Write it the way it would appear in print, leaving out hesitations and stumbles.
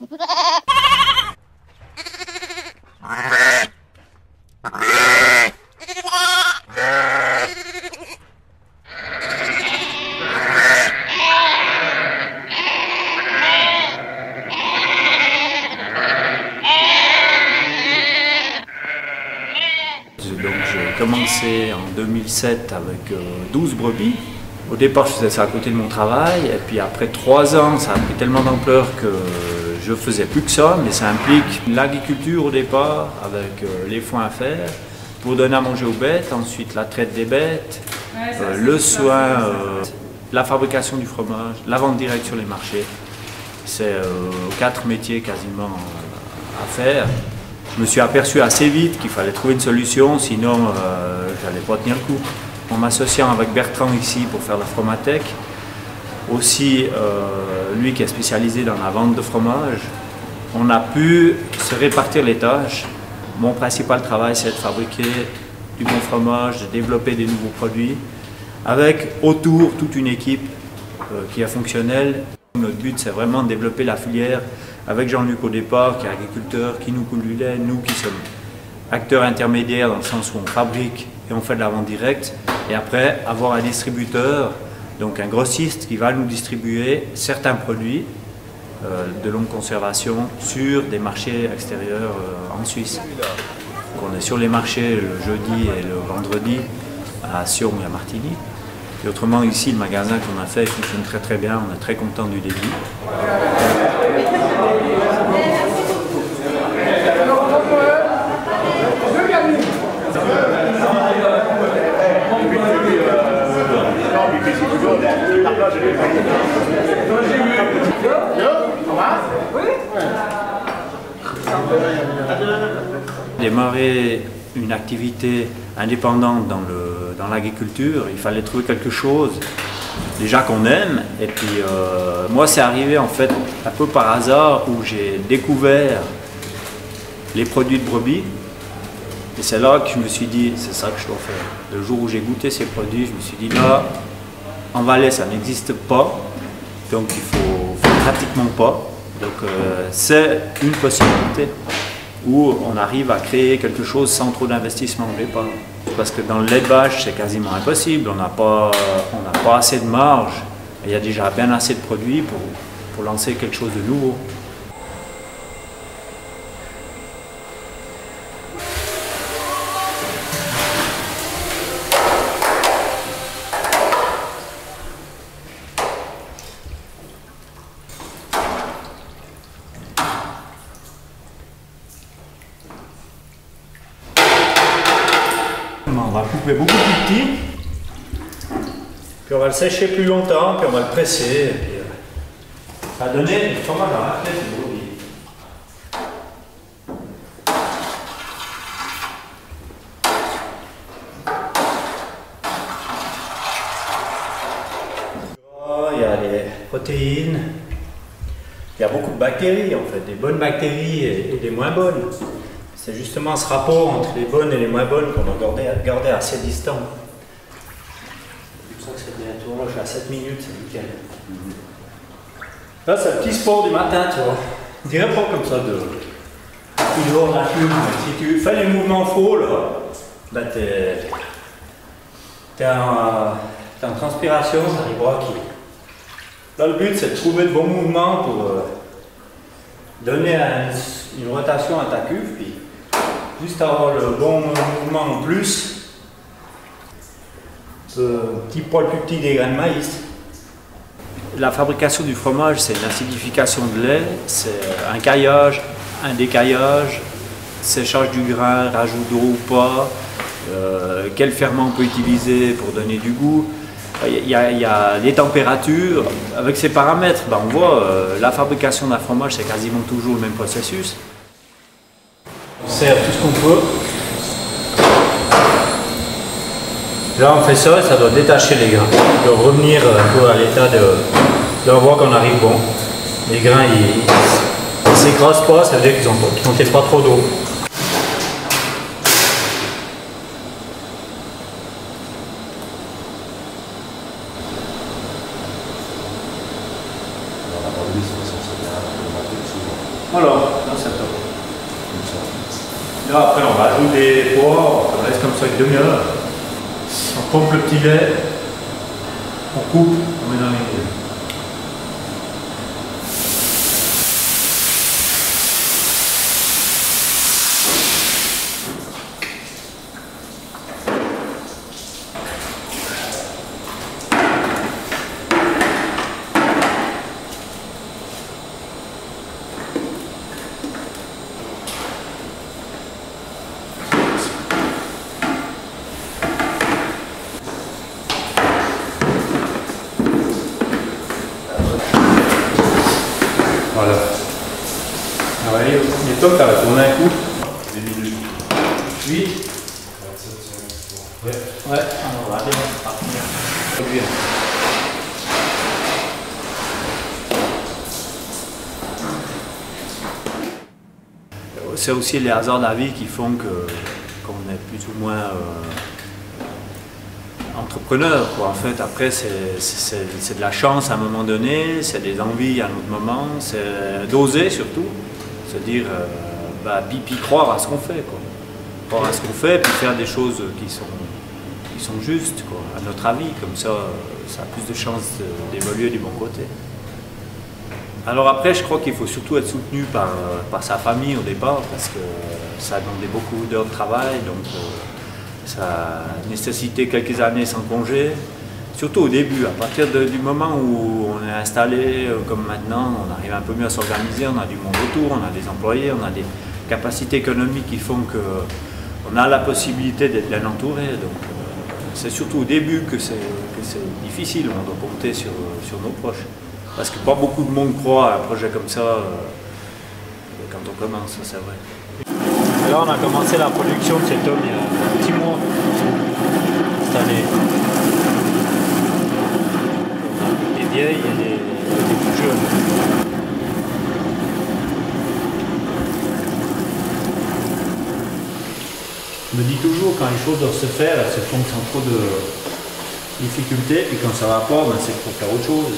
Donc j'ai commencé en 2007 avec 12 brebis. Au départ, je faisais ça à côté de mon travail, et puis après 3 ans, ça a pris tellement d'ampleur que je faisais plus que ça, mais ça implique l'agriculture au départ, avec les foins à faire, pour donner à manger aux bêtes, ensuite la traite des bêtes, le soin, la fabrication du fromage, la vente directe sur les marchés. C'est 4 métiers quasiment à faire. Je me suis aperçu assez vite qu'il fallait trouver une solution, sinon j'allais pas tenir le coup. En m'associant avec Bertrand ici pour faire la Fromatech, aussi lui qui est spécialisé dans la vente de fromage, on a pu se répartir les tâches. Mon principal travail, c'est de fabriquer du bon fromage, de développer des nouveaux produits, avec autour toute une équipe qui est fonctionnelle. Notre but, c'est vraiment de développer la filière avec Jean-Luc au départ, qui est agriculteur, qui nous coule du lait, nous qui sommes acteurs intermédiaires dans le sens où on fabrique et on fait de la vente directe. Et après, avoir un distributeur, donc un grossiste qui va nous distribuer certains produits de longue conservation sur des marchés extérieurs en Suisse. Donc on est sur les marchés le jeudi et le vendredi à Sion et à Martigny. Et autrement, ici, le magasin qu'on a fait fonctionne très très bien, on est très content du début. Démarrer une activité indépendante dans l'agriculture, il fallait trouver quelque chose déjà qu'on aime. Et puis moi, c'est arrivé en fait un peu par hasard où j'ai découvert les produits de brebis. Et c'est là que je me suis dit, c'est ça que je dois faire. Le jour où j'ai goûté ces produits, je me suis dit, là, en Valais, ça n'existe pas, donc il faut pratiquement pas. Donc c'est une possibilité où on arrive à créer quelque chose sans trop d'investissement au départ. Parce que dans le lait de vache, c'est quasiment impossible, on n'a pas assez de marge, et il y a déjà bien assez de produits pour lancer quelque chose de nouveau. On va couper beaucoup plus petit, puis on va le sécher plus longtemps, puis on va le presser, et puis ça va donner du fromage à raclette de brebis. Il y a des protéines, il y a beaucoup de bactéries en fait, des bonnes bactéries et des moins bonnes. C'est justement ce rapport entre les bonnes et les moins bonnes qu'on doit garder assez distant. C'est pour ça que c'est bientôt, je suis à 7 minutes, c'est nickel. Là, c'est le petit sport du matin, tu vois. On dirait pas comme ça tu dors la plume. Si tu fais les mouvements faux, là, ben t'es en transpiration, ça arrivera qui. Là, le but, c'est de trouver le bon mouvement pour donner une rotation à ta cuve, puis juste avoir le bon mouvement en plus, petit poil plus petit des grains de maïs. La fabrication du fromage, c'est l'acidification de lait, c'est un caillage, un décaillage, séchage du grain, rajout d'eau ou pas, quel ferment on peut utiliser pour donner du goût. Il y a les températures, avec ces paramètres, ben on voit la fabrication d'un fromage, c'est quasiment toujours le même processus. On sert tout ce qu'on peut. Là on fait ça et ça doit détacher les grains. On doit revenir un peu à l'état de voir qu'on arrive bon. Les grains ils s'écrasent pas, ça veut dire qu'ils ne contiennent pas trop d'eau. Là, après, on rajoute des pois, on laisse comme ça une demi-heure. On pompe le petit lait, on coupe, on met dans les moules. Voilà. Ah ouais, il est top, t'as tourné un coup. Oui. Ouais. Ouais, on va partir. C'est aussi les hasards de la vie qui font qu'on est plus ou moins entrepreneur, quoi. En fait, après, c'est de la chance à un moment donné, c'est des envies à un autre moment, c'est d'oser surtout, se dire, puis croire à ce qu'on fait, quoi. Croire à ce qu'on fait, puis faire des choses qui sont justes, quoi, à notre avis, comme ça a plus de chances d'évoluer du bon côté. Alors après, je crois qu'il faut surtout être soutenu par sa famille au départ, parce que ça a demandé beaucoup d'heures de travail, donc ça a nécessité quelques années sans congé, surtout au début. À partir du moment où on est installé, comme maintenant, on arrive un peu mieux à s'organiser, on a du monde autour, on a des employés, on a des capacités économiques qui font qu'on a la possibilité d'être bien entouré. Donc c'est surtout au début que c'est difficile, on doit compter sur nos proches. Parce que pas beaucoup de monde croit à un projet comme ça quand on commence, c'est vrai. Là, on a commencé la production de cet homme il y a un petit mois cette année. On a des vieilles et des plus jeunes. Je me dis toujours, quand les choses doivent se faire, elles se font sans trop de difficultés, et quand ça va pas, c'est pour faire autre chose.